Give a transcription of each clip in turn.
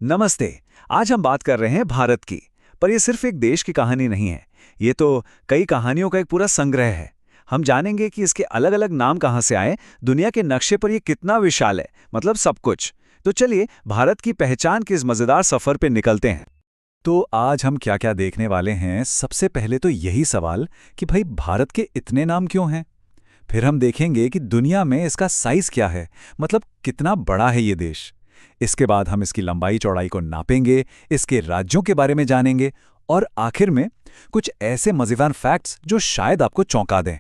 नमस्ते। आज हम बात कर रहे हैं भारत की। पर ये सिर्फ एक देश की कहानी नहीं है। ये तो कई कहानियों का एक पूरा संग्रह है। हम जानेंगे कि इसके अलग अलग नाम कहाँ से आए, दुनिया के नक्शे पर ये कितना विशाल है, मतलब सब कुछ। तो चलिए भारत की पहचान के इस मजेदार सफर पे निकलते हैं। तो आज हम क्या क्या देखने वाले हैं, सबसे पहले तो यही सवाल कि भाई भारत के इतने नाम क्यों हैं। फिर हम देखेंगे कि दुनिया में इसका साइज क्या है, मतलब कितना बड़ा है ये देश। इसके बाद हम इसकी लंबाई चौड़ाई को नापेंगे, इसके राज्यों के बारे में जानेंगे और आखिर में कुछ ऐसे मजेदार फैक्ट्स जो शायद आपको चौंका दें।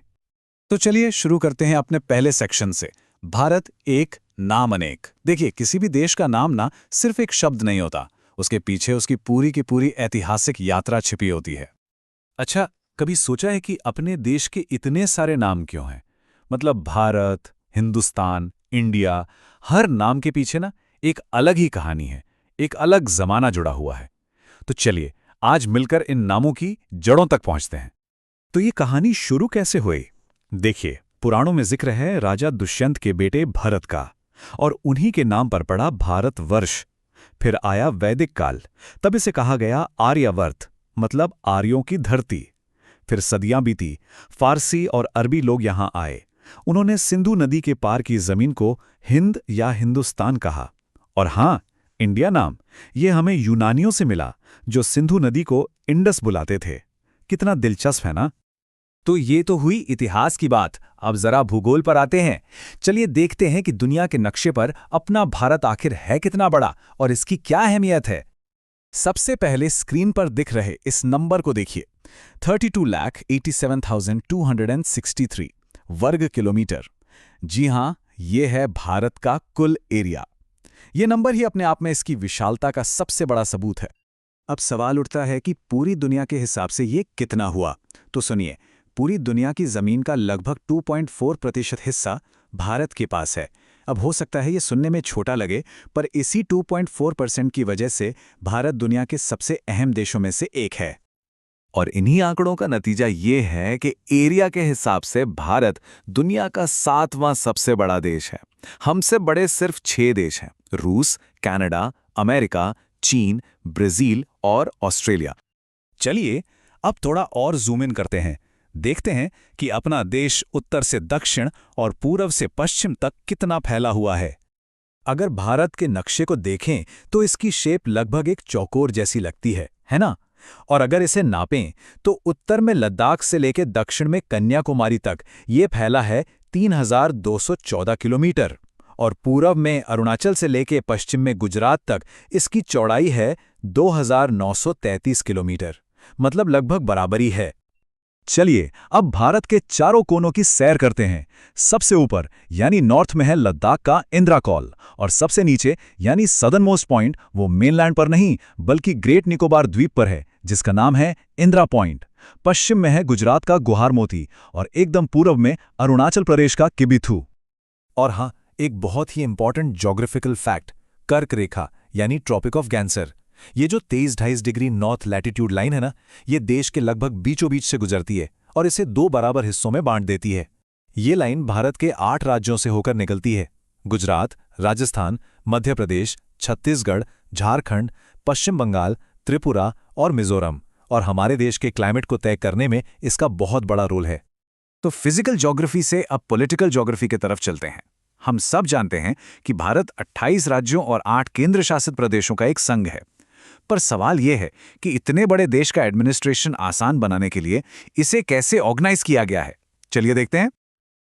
तो चलिए शुरू करते हैं अपने पहले सेक्शन से। भारत एक नाम अनेक। देखिए, किसी भी देश का नाम ना सिर्फ एक शब्द नहीं होता, उसके पीछे उसकी पूरी की पूरी ऐतिहासिक यात्रा छिपी होती है। अच्छा, कभी सोचा है कि अपने देश के इतने सारे नाम क्यों हैं? मतलब भारत, हिंदुस्तान, इंडिया, हर नाम के पीछे ना एक अलग ही कहानी है, एक अलग जमाना जुड़ा हुआ है। तो चलिए आज मिलकर इन नामों की जड़ों तक पहुंचते हैं। तो ये कहानी शुरू कैसे हुई? देखिए, पुराणों में जिक्र है राजा दुष्यंत के बेटे भरत का, और उन्हीं के नाम पर पड़ा भारतवर्ष। फिर आया वैदिक काल, तब इसे कहा गया आर्यावर्त, मतलब आर्यों की धरती। फिर सदियां बीती, फारसी और अरबी लोग यहां आए। उन्होंने सिंधु नदी के पार की जमीन को हिंद या हिंदुस्तान कहा। और हां, इंडिया नाम ये हमें यूनानियों से मिला, जो सिंधु नदी को इंडस बुलाते थे। कितना दिलचस्प है ना। तो ये तो हुई इतिहास की बात। अब जरा भूगोल पर आते हैं। चलिए देखते हैं कि दुनिया के नक्शे पर अपना भारत आखिर है कितना बड़ा और इसकी क्या अहमियत है। सबसे पहले स्क्रीन पर दिख रहे इस नंबर को देखिए, 32,87,263 वर्ग किलोमीटर। जी हां, ये है भारत का कुल एरिया। ये नंबर ही अपने आप में इसकी विशालता का सबसे बड़ा सबूत है। अब सवाल उठता है कि पूरी दुनिया के हिसाब से ये कितना हुआ। तो सुनिए, पूरी दुनिया की जमीन का लगभग 2.4% हिस्सा भारत के पास है। अब हो सकता है ये सुनने में छोटा लगे, पर इसी 2.4% की वजह से भारत दुनिया के सबसे अहम देशों में से एक है। और इन्हीं आंकड़ों का नतीजा ये है कि एरिया के हिसाब से भारत दुनिया का 7वां सबसे बड़ा देश है। हमसे बड़े सिर्फ 6 देश हैं: रूस, कनाडा, अमेरिका, चीन, ब्राजील और ऑस्ट्रेलिया। चलिए अब थोड़ा और जूम इन करते हैं। देखते हैं कि अपना देश उत्तर से दक्षिण और पूर्व से पश्चिम तक कितना फैला हुआ है। अगर भारत के नक्शे को देखें तो इसकी शेप लगभग एक चौकोर जैसी लगती है ना? और अगर इसे नापें तो उत्तर में लद्दाख से लेकर दक्षिण में कन्याकुमारी तक ये फैला है 3,214 किलोमीटर, और पूरब में अरुणाचल से लेकर पश्चिम में गुजरात तक इसकी चौड़ाई है 2,933 किलोमीटर, मतलब लगभग बराबरी है। चलिए अब भारत के चारों कोनों की सैर करते हैं। सबसे ऊपर यानी नॉर्थ में है लद्दाख का इंदिरा कॉल, और सबसे नीचे यानी सदर्न मोस्ट पॉइंट वो मेनलैंड पर नहीं बल्कि ग्रेट निकोबार द्वीप पर है, जिसका नाम है इंदिरा पॉइंट। पश्चिम में है गुजरात का गुहार मोती, और एकदम पूर्व में अरुणाचल प्रदेश का किबिथू। और हाँ, एक बहुत ही इंपॉर्टेंट ज्योग्राफिकल फैक्ट, कर्क रेखा यानी ट्रॉपिक ऑफ कैंसर। ये जो 23-22 डिग्री नॉर्थ लैटिट्यूड लाइन है ना, ये देश के लगभग बीचों बीच से गुजरती है और इसे 2 बराबर हिस्सों में बांट देती है। ये लाइन भारत के 8 राज्यों से होकर निकलती है: गुजरात, राजस्थान, मध्य प्रदेश, छत्तीसगढ़, झारखंड, पश्चिम बंगाल, त्रिपुरा और मिजोरम। और हमारे देश के क्लाइमेट को तय करने में इसका बहुत बड़ा रोल है। तो फिजिकल ज्योग्राफी से अब पॉलिटिकल ज्योग्राफी की तरफ चलते हैं। हम सब जानते हैं कि भारत 28 राज्यों और 8 केंद्र शासित प्रदेशों का एक संघ है। पर सवाल यह है कि इतने बड़े देश का एडमिनिस्ट्रेशन आसान बनाने के लिए इसे कैसे ऑर्गेनाइज किया गया है। चलिए देखते हैं।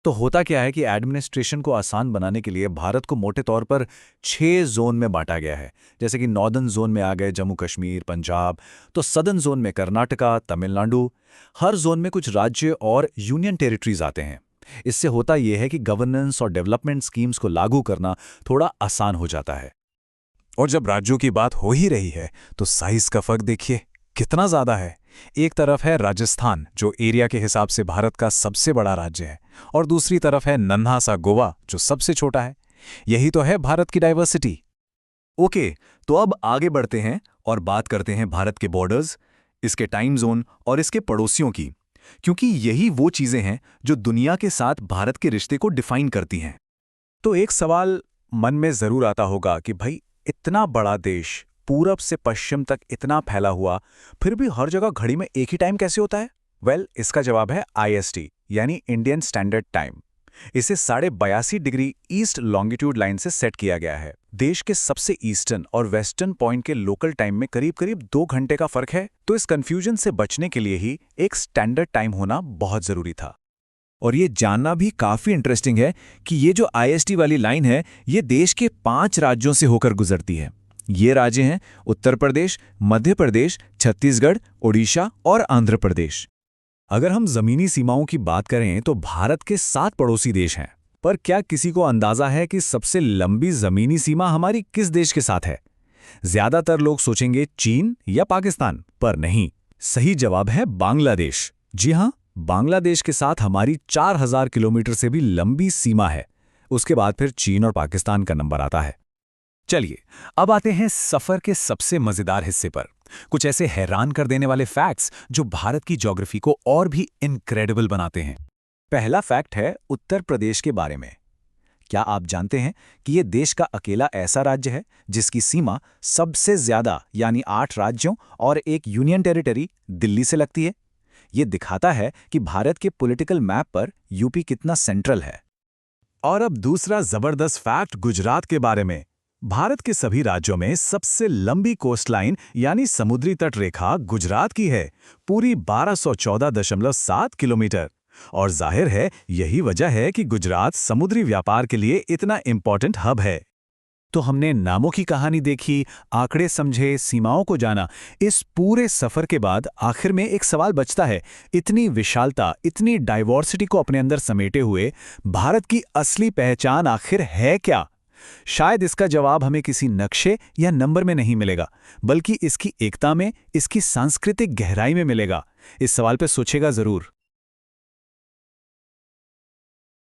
तो होता क्या है कि एडमिनिस्ट्रेशन को आसान बनाने के लिए भारत को मोटे तौर पर 6 जोन में बांटा गया है। जैसे कि नॉर्दर्न जोन में आ गए जम्मू कश्मीर, पंजाब, तो सदर्न जोन में कर्नाटका, तमिलनाडु। हर जोन में कुछ राज्य और यूनियन टेरिटरीज आते हैं। इससे होता यह है कि गवर्नेंस और डेवलपमेंट स्कीम्स को लागू करना थोड़ा आसान हो जाता है। और जब राज्यों की बात हो ही रही है तो साइज का फर्क देखिए कितना ज्यादा है। एक तरफ है राजस्थान, जो एरिया के हिसाब से भारत का सबसे बड़ा राज्य है, और दूसरी तरफ है नन्हा सा गोवा, जो सबसे छोटा है। यही तो है भारत की डाइवर्सिटी। ओके, तो अब आगे बढ़ते हैं और बात करते हैं भारत के बॉर्डर्स, इसके टाइम जोन और इसके पड़ोसियों की, क्योंकि यही वो चीजें हैं जो दुनिया के साथ भारत के रिश्ते को डिफाइन करती हैं। तो एक सवाल मन में जरूर आता होगा कि भाई, इतना बड़ा देश पूरब से पश्चिम तक इतना फैला हुआ, फिर भी हर जगह घड़ी में एक ही टाइम कैसे होता है? इसका जवाब है IST, यानी इंडियन स्टैंडर्ड टाइम। इसे 82.5 डिग्री ईस्ट लॉन्गिट्यूड लाइन से सेट किया गया है। देश के सबसे ईस्टर्न और वेस्टर्न पॉइंट के लोकल टाइम में करीब-करीब 2 घंटे का फर्क है, तो इस कंफ्यूजन से बचने के लिए ही एक स्टैंडर्ड टाइम होना बहुत जरूरी था। और ये जानना भी काफी इंटरेस्टिंग है कि ये जो IST वाली लाइन है, ये देश के 5 राज्यों से होकर गुजरती है। ये राज्य हैं उत्तर प्रदेश, मध्य प्रदेश, छत्तीसगढ़, ओडिशा और आंध्र प्रदेश। अगर हम जमीनी सीमाओं की बात करें तो भारत के 7 पड़ोसी देश हैं, पर क्या किसी को अंदाजा है कि सबसे लंबी जमीनी सीमा हमारी किस देश के साथ है? ज्यादातर लोग सोचेंगे चीन या पाकिस्तान, पर नहीं। सही जवाब है बांग्लादेश। जी हां, बांग्लादेश के साथ हमारी 4000 किलोमीटर से भी लंबी सीमा है। उसके बाद फिर चीन और पाकिस्तान का नंबर आता है। चलिए, अब आते हैं सफर के सबसे मजेदार हिस्से पर। कुछ ऐसे हैरान कर देने वाले फैक्ट्स जो भारत की ज्योग्राफी को और भी इनक्रेडिबल बनाते हैं। पहला फैक्ट है उत्तर प्रदेश के बारे में। क्या आप जानते हैं कि ये देश का अकेला ऐसा राज्य है जिसकी सीमा सबसे ज्यादा यानी 8 राज्यों और एक यूनियन टेरिटरी दिल्ली से लगती है? ये दिखाता है कि भारत के पॉलिटिकल मैप पर यूपी कितना सेंट्रल है। और अब दूसरा जबरदस्त फैक्ट गुजरात के बारे में। भारत के सभी राज्यों में सबसे लंबी कोस्टलाइन यानी समुद्री तट रेखा गुजरात की है, पूरी 1214.7 किलोमीटर। और जाहिर है यही वजह है कि गुजरात समुद्री व्यापार के लिए इतना इम्पोर्टेंट हब है। तो हमने नामों की कहानी देखी, आंकड़े समझे, सीमाओं को जाना। इस पूरे सफर के बाद आखिर में एक सवाल बचता है, इतनी विशालता, इतनी डाइवर्सिटी को अपने अंदर समेटे हुए भारत की असली पहचान आखिर है क्या? शायद इसका जवाब हमें किसी नक्शे या नंबर में नहीं मिलेगा, बल्कि इसकी एकता में, इसकी सांस्कृतिक गहराई में मिलेगा। इस सवाल पे सोचेगा जरूर।